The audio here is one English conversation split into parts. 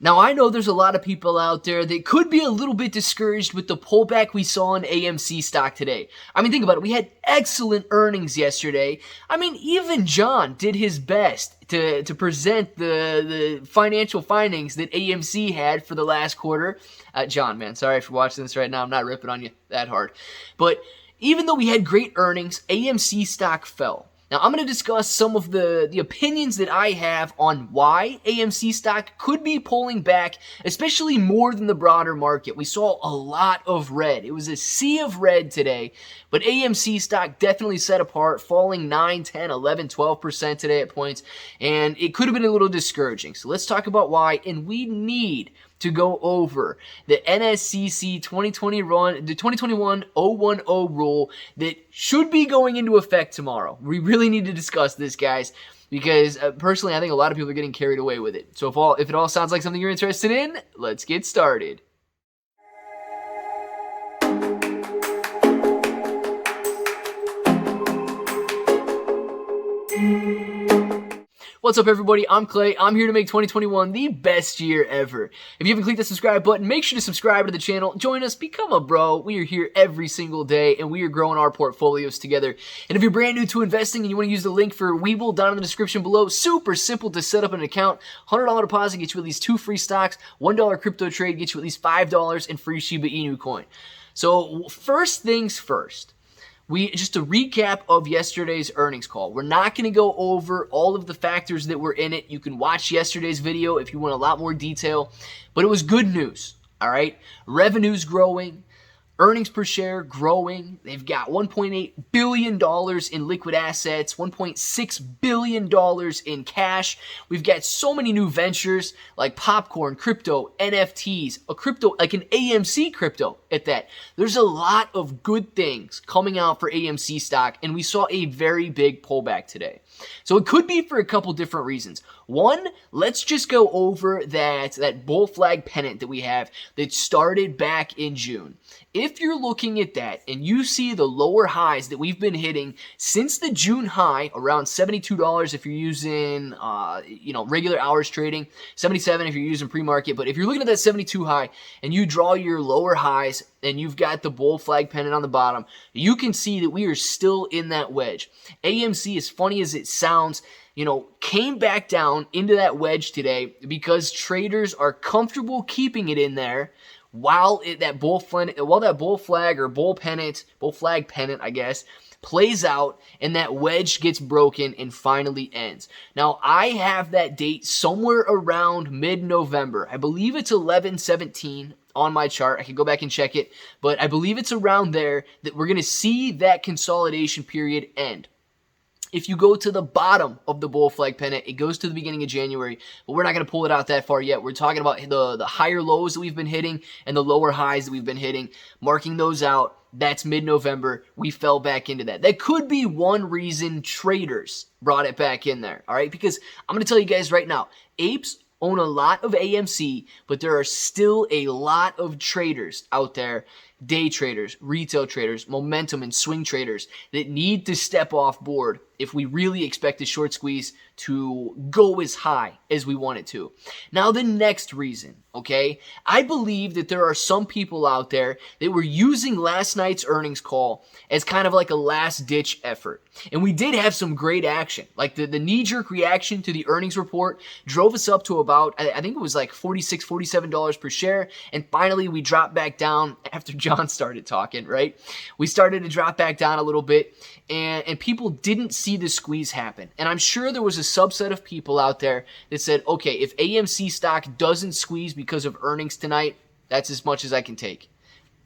Now, I know there's a lot of people out there that could be a little bit discouraged with the pullback we saw in AMC stock today. I mean, think about it. We had excellent earnings yesterday. I mean, even John did his best to present the financial findings that AMC had for the last quarter. John, man, sorry if you're watching this right now. I'm not ripping on you that hard. But even though we had great earnings, AMC stock fell. Now, I'm going to discuss some of the opinions that I have on why AMC stock could be pulling back, especially more than the broader market. We saw a lot of red. It was a sea of red today, but AMC stock definitely set apart, falling 9, 10, 11, 12% today at points, and it could have been a little discouraging. So let's talk about why, and we need to go over the NSCC 2021-010 rule that should be going into effect tomorrow. We really need to discuss this, guys, because personally, I think a lot of people are getting carried away with it. So if it all sounds like something you're interested in, let's get started. What's up, everybody? I'm Clay. I'm here to make 2021 the best year ever. If you haven't clicked the subscribe button, make sure to subscribe to the channel. Join us. Become a bro. We are here every single day, and we are growing our portfolios together. And if you're brand new to investing and you want to use the link for Webull down in the description below, super simple to set up an account. $100 deposit gets you at least 2 free stocks. $1 crypto trade gets you at least $5 in free Shiba Inu coin. So first things first. Just a recap of yesterday's earnings call. We're not going to go over all of the factors that were in it. You can watch yesterday's video if you want a lot more detail, but it was good news, all right? Revenue's growing, earnings per share growing. They've got $1.8 billion in liquid assets, $1.6 billion in cash. We've got so many new ventures like popcorn, crypto, NFTs, a crypto, like an AMC crypto at that. There's a lot of good things coming out for AMC stock, and we saw a very big pullback today. So it could be for a couple different reasons. One, let's just go over that bull flag pennant that we have that started back in June. If you're looking at that and you see the lower highs that we've been hitting since the June high, around $72 if you're using regular hours trading, 77 if you're using pre-market, but if you're looking at that 72 high and you draw your lower highs and you've got the bull flag pennant on the bottom, you can see that we are still in that wedge. AMC, as funny as it sounds, came back down into that wedge today because traders are comfortable keeping it in there while that bull flag pennant, I guess, plays out and that wedge gets broken and finally ends. Now, I have that date somewhere around mid-November. I believe it's 11/17 on my chart. I can go back and check it, but I believe it's around there that we're going to see that consolidation period end. If you go to the bottom of the bull flag pennant, it goes to the beginning of January, but we're not going to pull it out that far yet. We're talking about the higher lows that we've been hitting and the lower highs that we've been hitting, marking those out. That's mid-November. We fell back into that. That could be one reason traders brought it back in there, all right? Because I'm going to tell you guys right now, apes own a lot of AMC, but there are still a lot of traders out there, day traders, retail traders, momentum and swing traders that need to step off board if we really expect the short squeeze to go as high as we want it to. Now, the next reason, okay? I believe that there are some people out there that were using last night's earnings call as kind of like a last-ditch effort. And we did have some great action. Like the knee-jerk reaction to the earnings report drove us up to about, I think it was like $46, $47 per share. And finally, we dropped back down after John started talking, right? We started to drop back down a little bit, and people didn't see the squeeze happen. And I'm sure there was a subset of people out there that said, okay, if AMC stock doesn't squeeze because of earnings tonight, that's as much as I can take.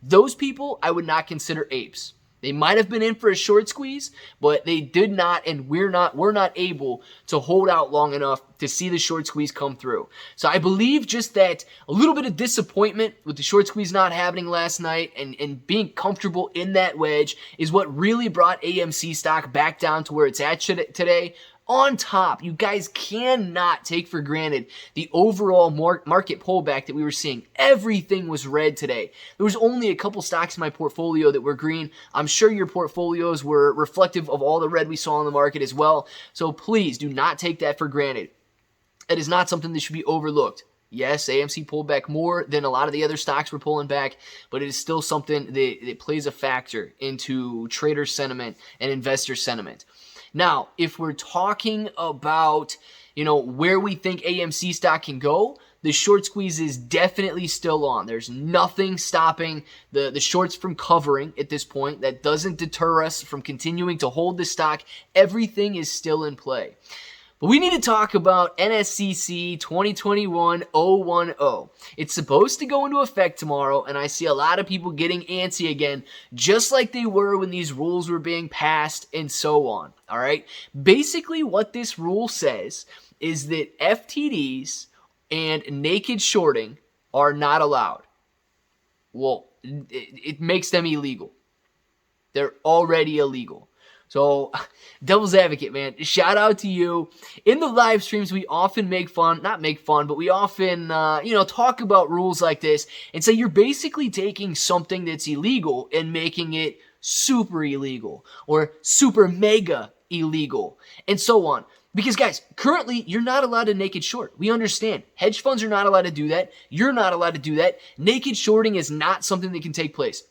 Those people I would not consider apes. They might have been in for a short squeeze, but they did not, and we're not able to hold out long enough to see the short squeeze come through. So I believe just that a little bit of disappointment with the short squeeze not happening last night and being comfortable in that wedge is what really brought AMC stock back down to where it's at today. On top, you guys cannot take for granted the overall market pullback that we were seeing. Everything was red today. There was only a couple stocks in my portfolio that were green. I'm sure your portfolios were reflective of all the red we saw in the market as well. So please do not take that for granted. It is not something that should be overlooked. Yes, AMC pulled back more than a lot of the other stocks were pulling back, but it is still something that plays a factor into trader sentiment and investor sentiment. Now, if we're talking about, where we think AMC stock can go, the short squeeze is definitely still on. There's nothing stopping the shorts from covering at this point. That doesn't deter us from continuing to hold the stock. Everything is still in play. But we need to talk about NSCC 2021-010. It's supposed to go into effect tomorrow, and I see a lot of people getting antsy again, just like they were when these rules were being passed and so on. All right? Basically, what this rule says is that FTDs and naked shorting are not allowed. Well, it makes them illegal. They're already illegal. So, devil's advocate, man, shout out to you. In the live streams, we often but we often, talk about rules like this and say you're basically taking something that's illegal and making it super illegal or super mega illegal and so on. Because, guys, currently, you're not allowed to naked short. We understand. Hedge funds are not allowed to do that. You're not allowed to do that. Naked shorting is not something that can take place.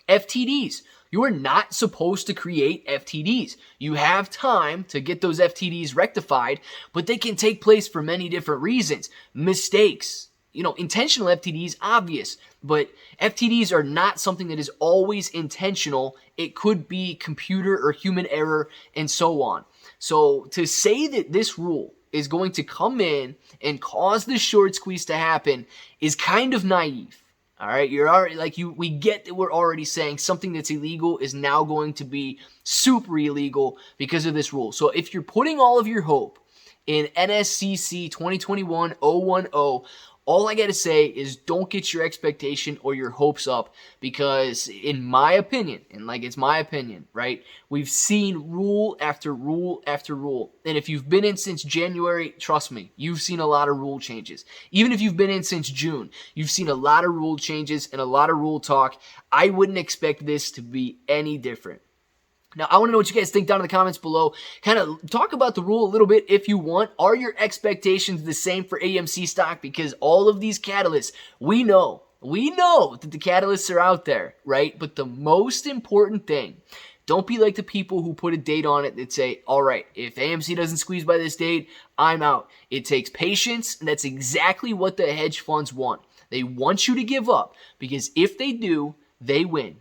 FTDs. You are not supposed to create FTDs. You have time to get those FTDs rectified, but they can take place for many different reasons. Mistakes. Intentional FTDs, obvious, but FTDs are not something that is always intentional. It could be computer or human error and so on. So to say that this rule is going to come in and cause the short squeeze to happen is kind of naive. All right, you're already we get that we're already saying something that's illegal is now going to be super illegal because of this rule. So if you're putting all of your hope in NSCC 2021-010, all I got to say is don't get your expectation or your hopes up because in my opinion, and it's my opinion, right? We've seen rule after rule after rule. And if you've been in since January, trust me, you've seen a lot of rule changes. Even if you've been in since June, you've seen a lot of rule changes and a lot of rule talk. I wouldn't expect this to be any different. Now, I want to know what you guys think down in the comments below. Kind of talk about the rule a little bit if you want. Are your expectations the same for AMC stock? Because all of these catalysts, we know that the catalysts are out there, right? But the most important thing, don't be like the people who put a date on it that say, all right, if AMC doesn't squeeze by this date, I'm out. It takes patience, and that's exactly what the hedge funds want. They want you to give up because if they do, they win.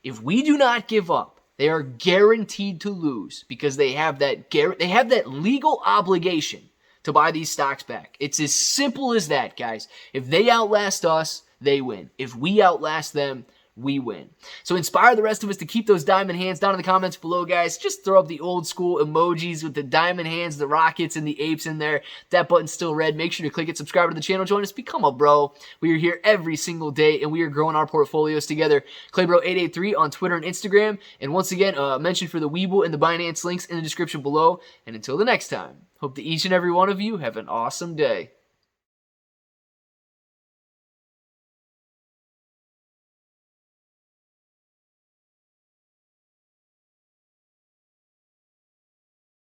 If we do not give up, they are guaranteed to lose because they have that legal obligation to buy these stocks back. It's as simple as that, guys. If they outlast us, they win. If we outlast them, we win. So inspire the rest of us to keep those diamond hands down in the comments below, guys. Just throw up the old school emojis with the diamond hands, the rockets, and the apes in there. That button's still red. Make sure to click it, subscribe to the channel, join us, become a bro. We are here every single day, and we are growing our portfolios together. ClayBro883 on Twitter and Instagram. And once again, mention for the Webull and the Binance links in the description below. And until the next time, hope that each and every one of you have an awesome day.